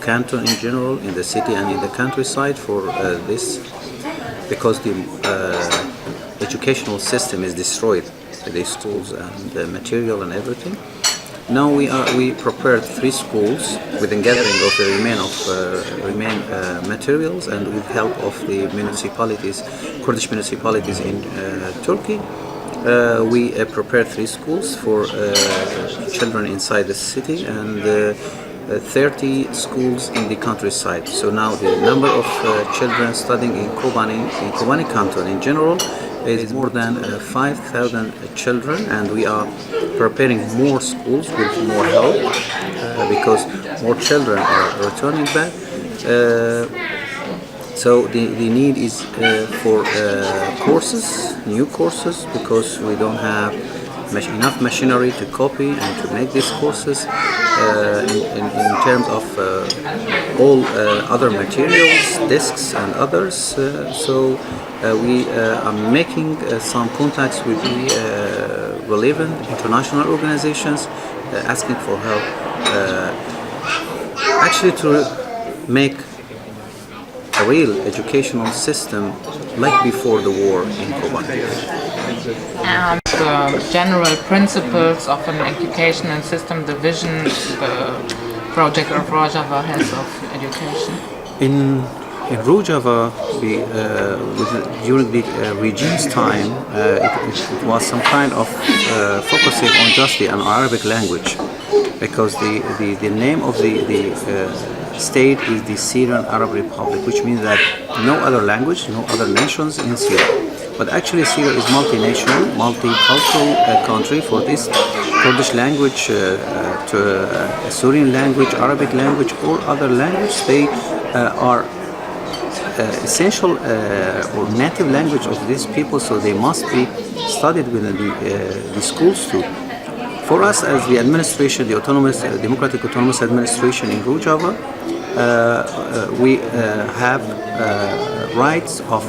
Kanton in general, in the city and in the countryside for this, because the educational system is destroyed, the schools and the material and everything. Now we prepared 3 schools with the gathering of the remain materials and with help of the municipalities, Kurdish municipalities in Turkey. We prepared 3 schools for children inside the city and 30 schools in the countryside. So now the number of children studying in Kobane Kanton in general is more than 5,000 children, and we are preparing more schools with more help because more children are returning back. So the need is for courses, new courses, because we don't have enough machinery to copy and to make these courses in terms of all other materials, desks and others. So we are making some contacts with the relevant international organizations, asking for help, actually to make a real educational system like before the war in Kobane. And the general principles of an educational system, the vision the project of Rojava has of education? In Rojava, during the regime's time, it was some kind of focusing on just the Arabic language, because the name of the state is the Syrian Arab Republic, which means that no other language, no other nations in Syria. But actually Syria is multinational, multicultural country. For this Kurdish language, to Syrian language, Arabic language, or other language, they are essential or native language of these people, so they must be studied within the schools too. For us as the administration, the democratic autonomous administration in Rojava, we have rights of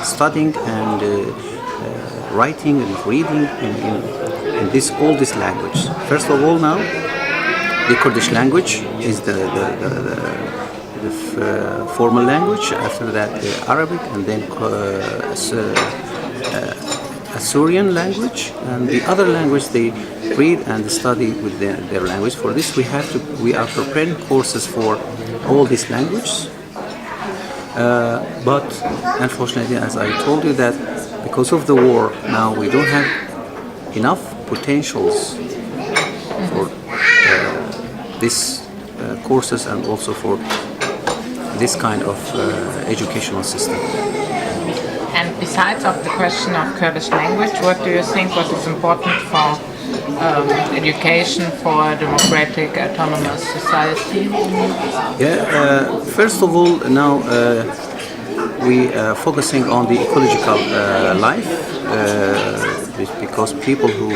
studying and writing and reading in all this language. First of all, now the Kurdish language is the formal language. After that, the Arabic, and then Assyrian language, and the other language they read and study with their language. For this, we are preparing courses for all these languages. But unfortunately, as I told you, that because of the war, now we don't have enough potentials for these courses and also for this kind of educational system. And besides of the question of Kurdish language, what do you think what is important for education for a democratic autonomous society? Yeah, first of all, now we are focusing on the ecological life, because people who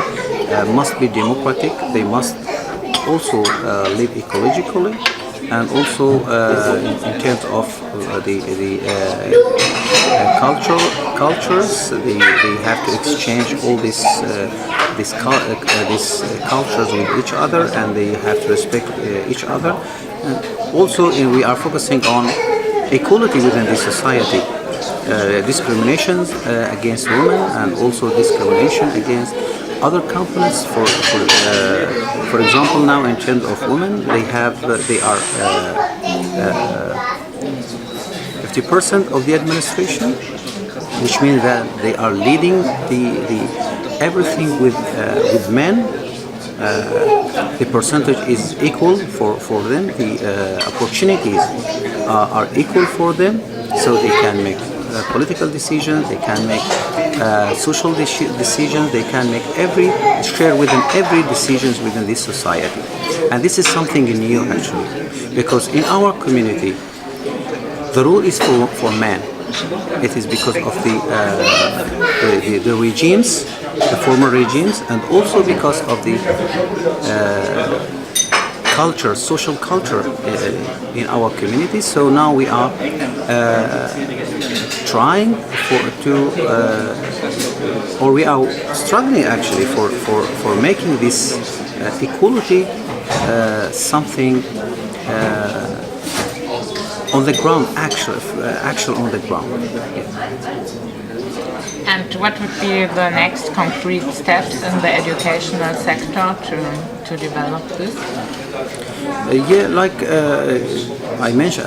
must be democratic, they must also live ecologically, and also in terms of the cultures, they have to exchange all these cultures with each other, and they have to respect each other. And also, we are focusing on equality within the society, discriminations against women, and also discrimination against other components. For example, now in terms of women, they are 50% of the administration, which means that they are leading the everything with men. The percentage is equal for them. The opportunities are equal for them, so they can make political decisions, they can make social decisions, they can make share within every decisions within this society. And this is something new actually, because in our community the rule is for men. It is because of the regimes, the former regimes, and also because of the culture, social culture in our community. So now we are trying or we are struggling actually for making this equality something on the ground, actual on the ground. And what would be the next concrete steps in the educational sector to develop this?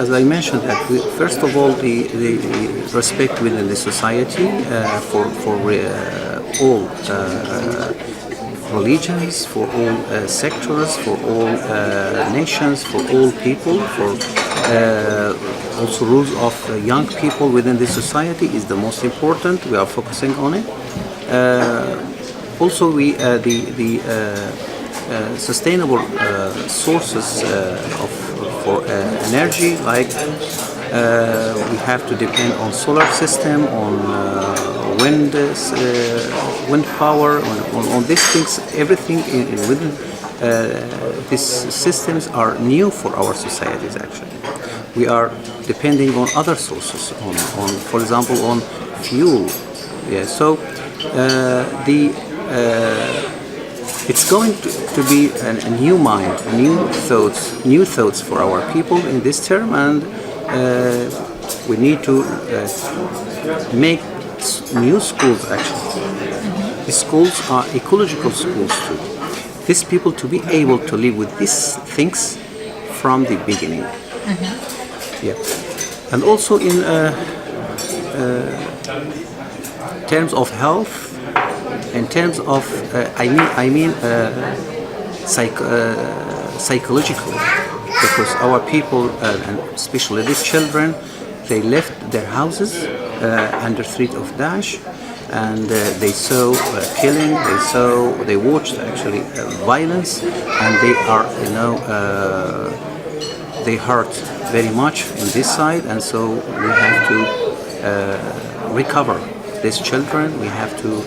As I mentioned, that first of all, the respect within the society for all religions, for all sectors, for all nations, for all people, for also rules of young people within the society is the most important. We are focusing on it. Also, the sustainable sources for energy, like we have to depend on solar system, on wind power, on these things. Everything within these systems are new for our societies. Actually, we are depending on other sources, on for example, on fuel. Yeah, so it's going to be a new mind, new thoughts for our people in this term, and we need to make new schools. Actually, the schools are ecological schools too. These people to be able to live with these things from the beginning. Yeah, and also in terms of health, in terms of psychological, because our people, and especially these children, they left their houses under threat of Daesh, and they saw killing, they watched actually violence, and they are, they hurt very much in this side, and so we have to recover these children. We have to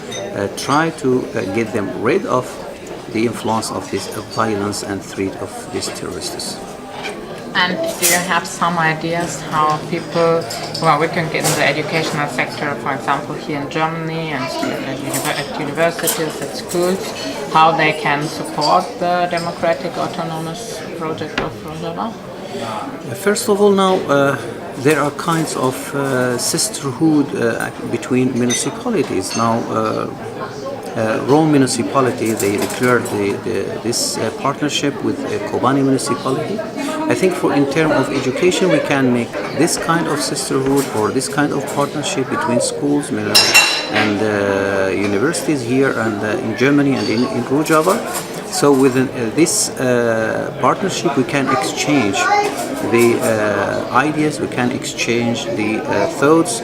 try to get them rid of the influence of this violence and threat of these terrorists. And do you have some ideas how people, well, we can get in the educational sector, for example, here in Germany and at universities, at schools, how they can support the democratic autonomous project of Rojava? First of all, now there are kinds of sisterhood between municipalities. Now, Rome municipality, they declared this partnership with Kobane municipality. I think in terms of education, we can make this kind of sisterhood or this kind of partnership between schools and universities here and in Germany and in Rojava. So within this partnership, we can exchange the ideas, we can exchange the thoughts,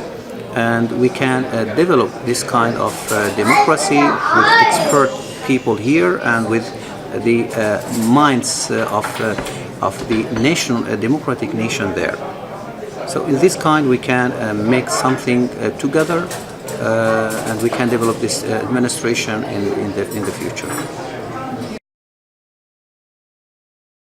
and we can develop this kind of democracy with expert people here and with the minds of the nation, a democratic nation there. So in this kind, we can make something together, and we can develop this administration in the future.